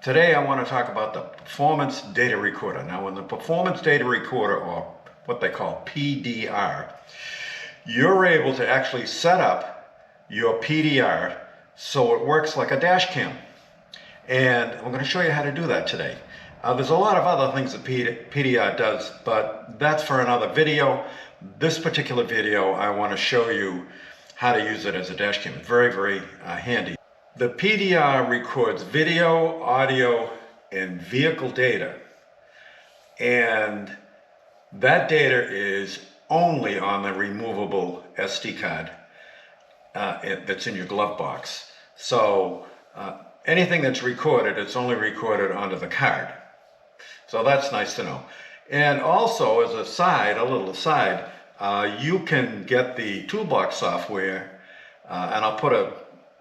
Today I want to talk about the performance data recorder. Now in the performance data recorder, or what they call PDR, you're able to actually set up your PDR so it works like a dash cam. And I'm going to show you how to do that today. There's a lot of other things that PDR does, but that's for another video. This particular video, I want to show you how to use it as a dash cam. Very, very handy. The PDR records video, audio, and vehicle data. And that data is only on the removable SD card that's in your glove box. So anything that's recorded, it's only recorded onto the card. So that's nice to know. And also, as a side, a little aside, you can get the Toolbox software, and I'll put a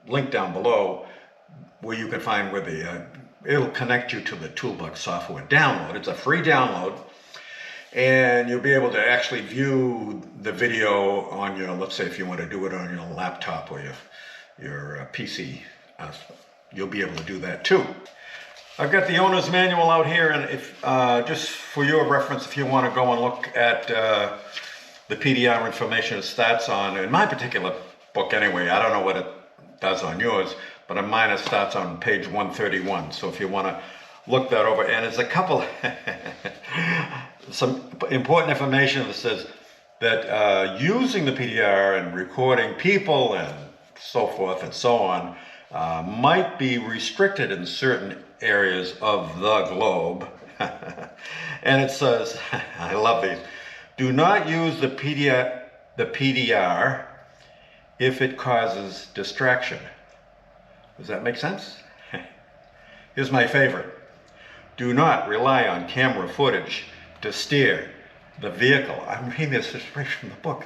link down below where you can find where it'll connect you to the Toolbox software download. It's a free download, and you'll be able to actually view the video on your, let's say if you want to do it on your laptop or your PC, you'll be able to do that too. I've got the owner's manual out here, and if just for your reference, if you want to go and look at the PDR information it starts on, in my particular book anyway, I don't know what it does on yours, but on mine it starts on page 131. So if you want to look that over, and there's a couple some important information that says that using the PDR and recording people and so forth and so on might be restricted in certain areas of the globe. And it says, I love these, do not use the PDR if it causes distraction. Does that make sense? Here's my favorite. Do not rely on camera footage to steer the vehicle. I'm reading this right from the book.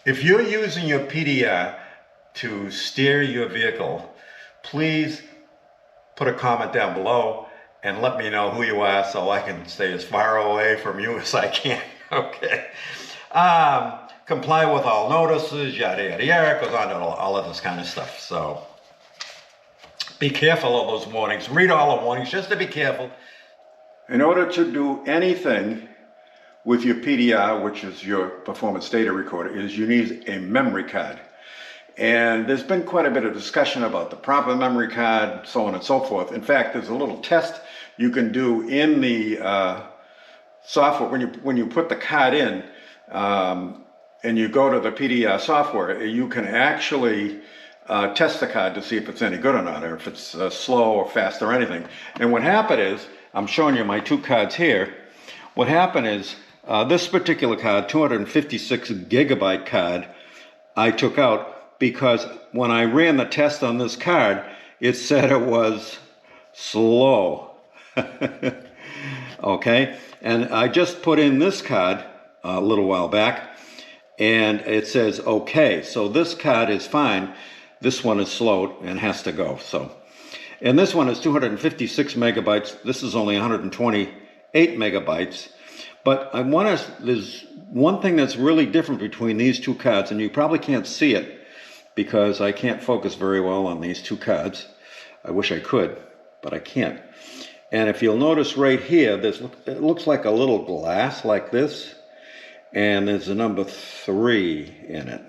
If you're using your PDR to steer your vehicle, please put a comment down below and let me know who you are so I can stay as far away from you as I can. Okay. Comply with all notices, yada yada yada, goes on to all of this kind of stuff. So be careful of those warnings. Read all the warnings just to be careful. In order to do anything with your PDR, which is your performance data recorder, is you need a memory card. And there's been quite a bit of discussion about the proper memory card, so on and so forth. In fact, there's a little test you can do in the software when you put the card in. And you go to the PDR software, you can actually test the card to see if it's any good or not, or if it's slow or fast or anything. And what happened is, I'm showing you my two cards here. What happened is, this particular card, 256 gigabyte card, I took out because when I ran the test on this card, it said it was slow. Okay, and I just put in this card a little while back, and it says okay, so this card is fine. This one is slow and has to go. So, and this one is 256 megabytes. This is only 128 megabytes. But there's one thing that's really different between these two cards, and you probably can't see it because I can't focus very well on these two cards. I wish I could, but I can't. And if you'll notice right here, it looks like a little glass like this. And there's a number 3 in it.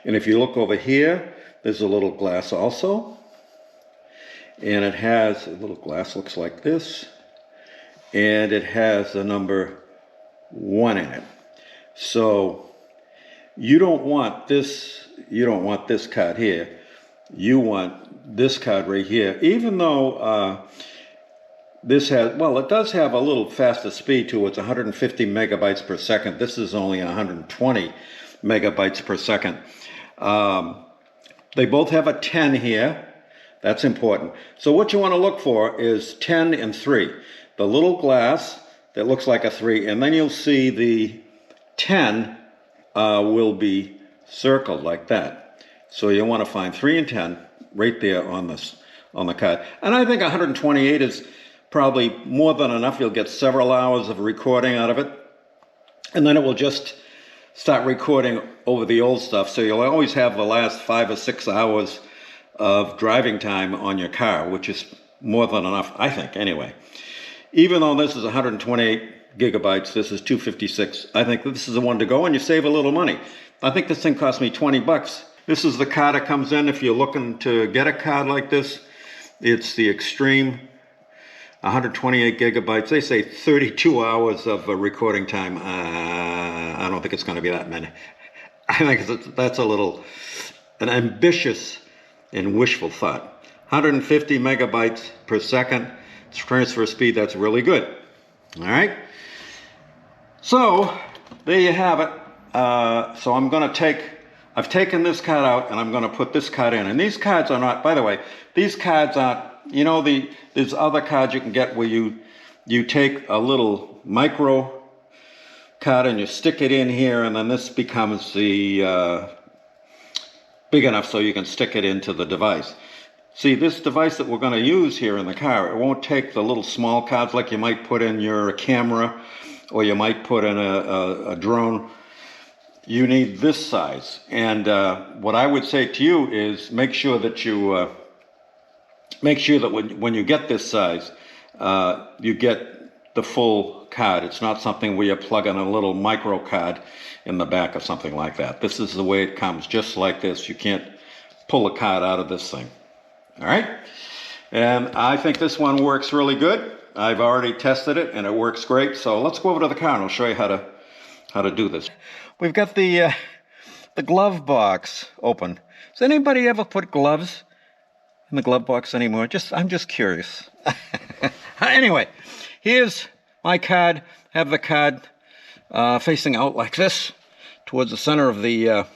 And if you look over here, there's a little glass also. And it has a little glass, looks like this. And it has the number 1 in it. So you don't want this card here. You want this card right here. Even though this has, well, it does have a little faster speed too. It's 150 megabytes per second. This is only 120 megabytes per second. They both have a 10 here. That's important. So what you want to look for is 10 and 3. The little glass that looks like a 3, and then you'll see the 10 will be circled like that. So you want to find 3 and 10 right there on the card. And I think 128 is probably more than enough. You'll get several hours of recording out of it. And then it will just start recording over the old stuff. So you'll always have the last 5 or 6 hours of driving time on your car, which is more than enough, I think, anyway. Even though this is 128 gigabytes, this is 256. I think this is the one to go, and you save a little money. I think this thing cost me 20 bucks. This is the card that comes in if you're looking to get a card like this. It's the Extreme, 128 gigabytes. They say 32 hours of recording time. I don't think it's going to be that many. I think that's an ambitious and wishful thought. 150 megabytes per second transfer speed. That's really good. All right. So there you have it. So I've taken this card out and I'm going to put this card in. And these cards are not, by the way, these cards aren't, you know, there's other cards you can get where you take a little micro card and you stick it in here, and then this becomes the big enough so you can stick it into the device. See, this device that we're going to use here in the car, it won't take the little small cards like you might put in your camera or you might put in a drone. You need this size. And what I would say to you is make sure that when you get this size, you get the full card. It's not something where you plug in a little micro card in the back or something like that. This is the way it comes, just like this. You can't pull a card out of this thing. All right? And I think this one works really good. I've already tested it and it works great. So let's go over to the car and I'll show you how to do this. We've got the glove box open. Does anybody ever put gloves in the glove box anymore? I'm just curious. Anyway, here's my card. I have the card facing out like this towards the center of the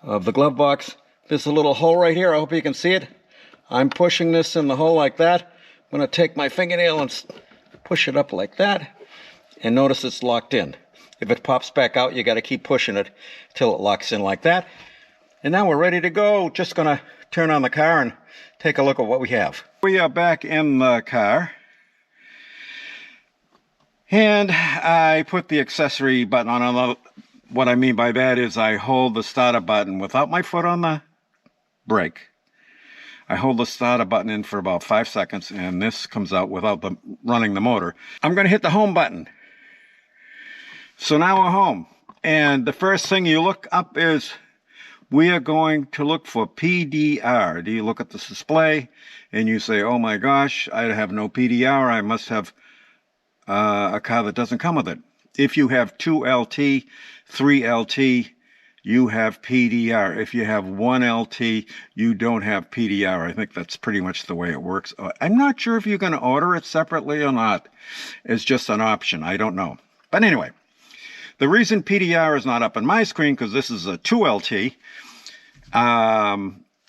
glove box. There's a little hole right here. I hope you can see it. I'm pushing this in the hole like that. I'm going to take my fingernail and push it up like that. And notice it's locked in. If it pops back out, you got to keep pushing it till it locks in like that. And now we're ready to go. Just going to turn on the car and take a look at what we have. We are back in the car. And I put the accessory button on. What I mean by that is I hold the starter button without my foot on the brake. I hold the starter button in for about 5 seconds, and this comes out without running the motor. I'm going to hit the home button. So now we're home. And the first thing you look up is we are going to look for PDR. Do you look at the display and you say, oh my gosh, I have no PDR. I must have a car that doesn't come with it. If you have 2 LT, 3 LT, you have PDR. If you have 1 LT, you don't have PDR. I think that's pretty much the way it works. I'm not sure if you're going to order it separately or not. It's just an option. I don't know. But anyway, the reason PDR is not up on my screen, because this is a 2 LT,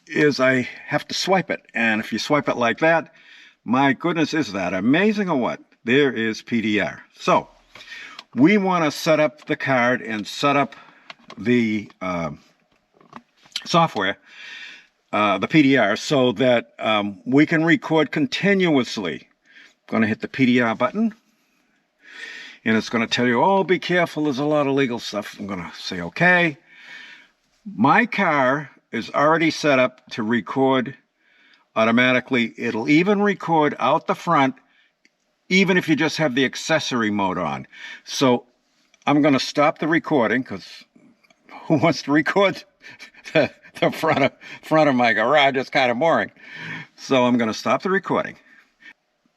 is I have to swipe it. And if you swipe it like that, my goodness, is that amazing or what? There is PDR. So we want to set up the card and set up the software, the PDR, so that we can record continuously. I'm going to hit the PDR button. And it's going to tell you, oh, be careful, there's a lot of legal stuff. I'm going to say, okay. My car is already set up to record automatically. It'll even record out the front, even if you just have the accessory mode on. So I'm going to stop the recording, because who wants to record the front of my garage? It's kind of boring. So I'm going to stop the recording.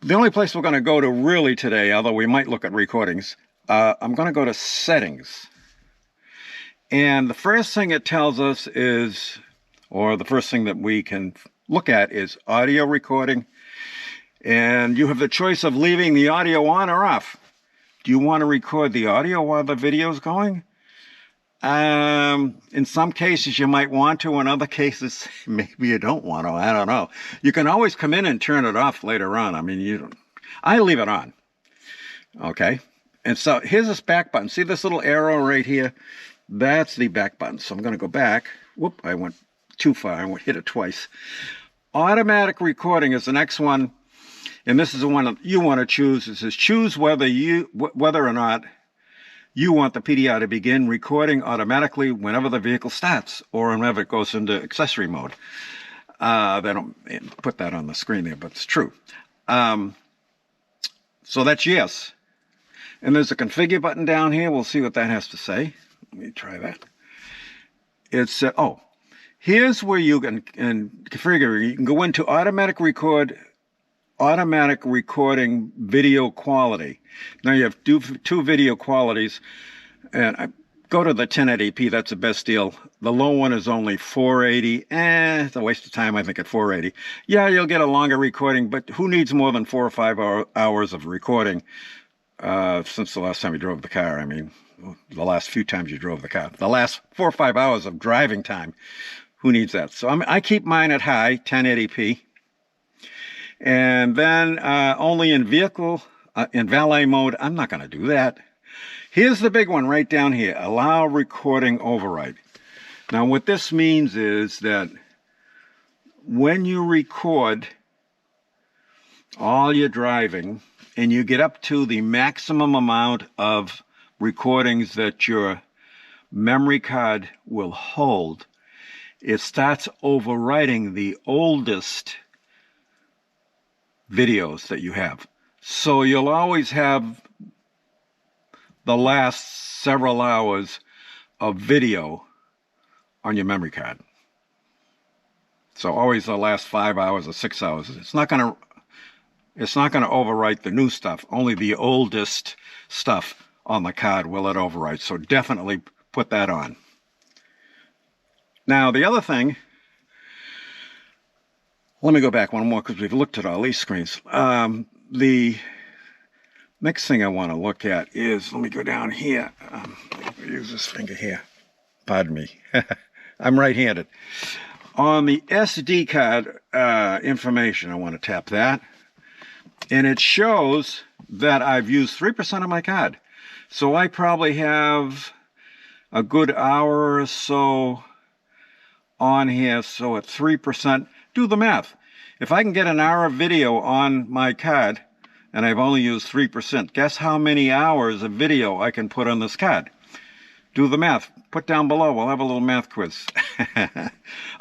The only place we're going to go to really today, although we might look at recordings, I'm going to go to settings. And the first thing it tells us is, or the first thing that we can look at is audio recording. And you have the choice of leaving the audio on or off. Do you want to record the audio while the video is going? In some cases you might want to, in other cases maybe you don't want to. I don't know. You can always come in and turn it off later on. I mean, I leave it on. Okay. And so here's this back button. See this little arrow right here? That's the back button. So I'm going to go back. Whoop, I went too far. I hit it twice. Automatic recording is the next one. And this is the one that you want to choose. It says choose whether or not you want the PDR to begin recording automatically whenever the vehicle starts or whenever it goes into accessory mode. They don't put that on the screen there, but it's true. So that's yes. And there's a configure button down here. We'll see what that has to say. Let me try that. It's, oh, here's where you can configure. You can go into automatic recording video quality. Now you have two video qualities, and I go to the 1080p. That's the best deal. The low one is only 480. It's a waste of time, I think, at 480. Yeah, you'll get a longer recording, but who needs more than 4 or 5 hours of recording since the last time you drove the car? I mean, the last few times you drove the car. The last 4 or 5 hours of driving time. Who needs that? So I keep mine at high, 1080p. And then only in vehicle, in valet mode, I'm not going to do that. Here's the big one right down here, allow recording override. Now what this means is that when you record all your driving and you get up to the maximum amount of recordings that your memory card will hold, it starts overwriting the oldest videos that you have. So you'll always have the last several hours of video on your memory card. So always the last 5 hours or 6 hours. It's not going to overwrite the new stuff. Only the oldest stuff on the card will it overwrite. So definitely put that on. Now the other thing, let me go back one more because we've looked at all these screens. The next thing I want to look at is, let me go down here. Use this finger here. Pardon me. I'm right-handed. On the SD card information, I want to tap that. And it shows that I've used 3% of my card. So I probably have a good hour or so on here. So at 3%, do the math. If I can get an hour of video on my card, and I've only used 3%. Guess how many hours of video I can put on this card? Do the math. Put down below. We'll have a little math quiz. All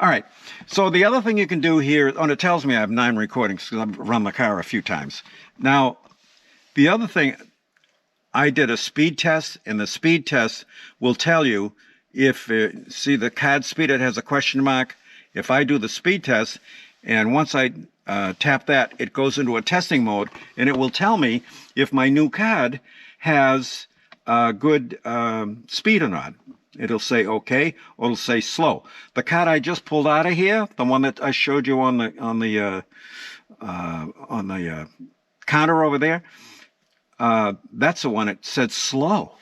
right. So the other thing you can do here, and it tells me I have 9 recordings because I've run the car a few times. Now, the other thing, I did a speed test, and the speed test will tell you if, see the card speed, it has a question mark. If I do the speed test, and once I tap that, it goes into a testing mode, and it will tell me if my new card has good speed or not. It'll say okay, or it'll say slow. The card I just pulled out of here, the one that I showed you on the counter over there, that's the one that said slow.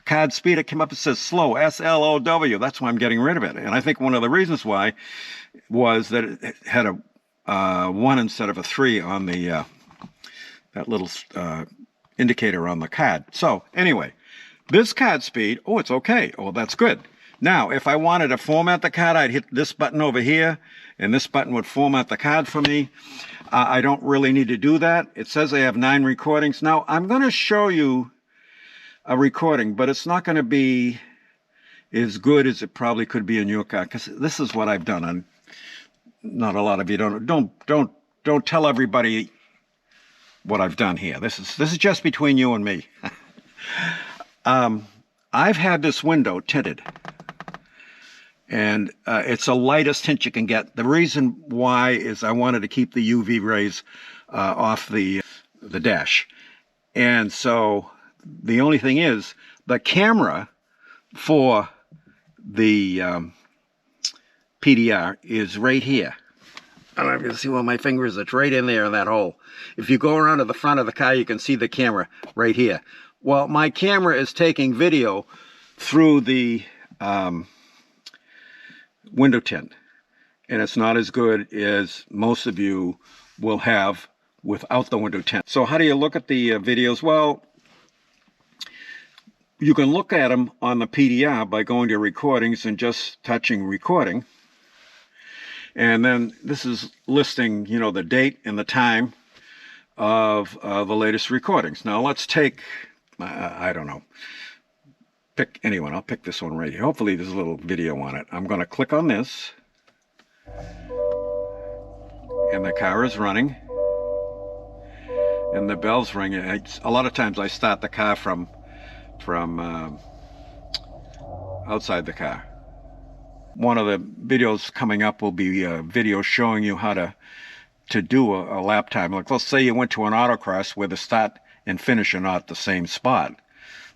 Card speed, it came up, it says slow, S-L-O-W. That's why I'm getting rid of it. And I think one of the reasons why was that it had a 1 instead of a 3 on the that little indicator on the card. So anyway, this card speed, oh, it's okay. Oh, that's good. Now, if I wanted to format the card, I'd hit this button over here, and this button would format the card for me. I don't really need to do that. It says I have 9 recordings. Now, I'm going to show you a recording, but it's not going to be as good as it probably could be in your car, because this is what I've done. And not a lot of you don't tell everybody what I've done here. This is just between you and me. I've had this window tinted, and it's the lightest tint you can get. The reason why is I wanted to keep the UV rays off the dash, and so the only thing is the camera for the PDR is right here. I don't know if you can see where my finger is. It's right in there in that hole. If you go around to the front of the car, you can see the camera right here. Well, my camera is taking video through the window tint, and it's not as good as most of you will have without the window tint. So how do you look at the videos? Well, you can look at them on the PDR by going to recordings and just touching recording. And then this is listing, you know, the date and the time of the latest recordings. Now let's take, I don't know, pick anyone. I'll pick this one right here. Hopefully there's a little video on it. I'm going to click on this. And the car is running. And the bell's ringing. A lot of times I start the car from outside the car. One of the videos coming up will be a video showing you how to do a lap time. Like, let's say you went to an autocross where the start and finish are not the same spot.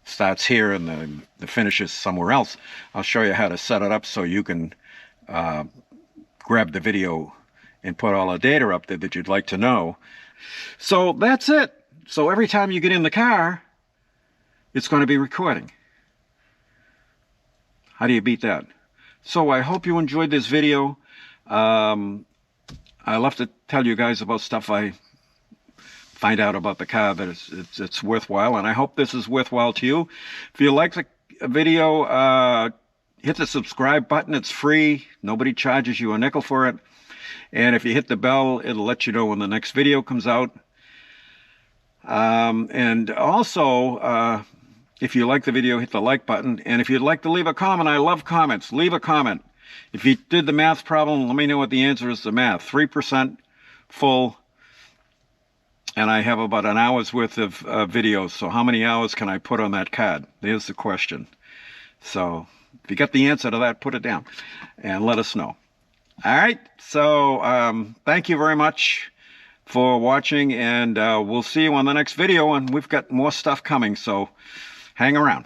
Starts here and the finish is somewhere else. I'll show you how to set it up so you can grab the video and put all the data up there that you'd like to know. So that's it. So every time you get in the car, it's going to be recording. How do you beat that? So I hope you enjoyed this video. I love to tell you guys about stuff I find out about the car that it's worthwhile, and I hope this is worthwhile to you. If you like the video, hit the subscribe button. It's free. Nobody charges you a nickel for it. And if you hit the bell, it'll let you know when the next video comes out. And also, if you like the video, hit the like button. And if you'd like to leave a comment, I love comments. Leave a comment. If you did the math problem, let me know what the answer is to math. 3% full. And I have about an hour's worth of videos. So how many hours can I put on that card? There's the question. So if you got the answer to that, put it down and let us know. All right. So thank you very much for watching, and we'll see you on the next video. And we've got more stuff coming, so hang around.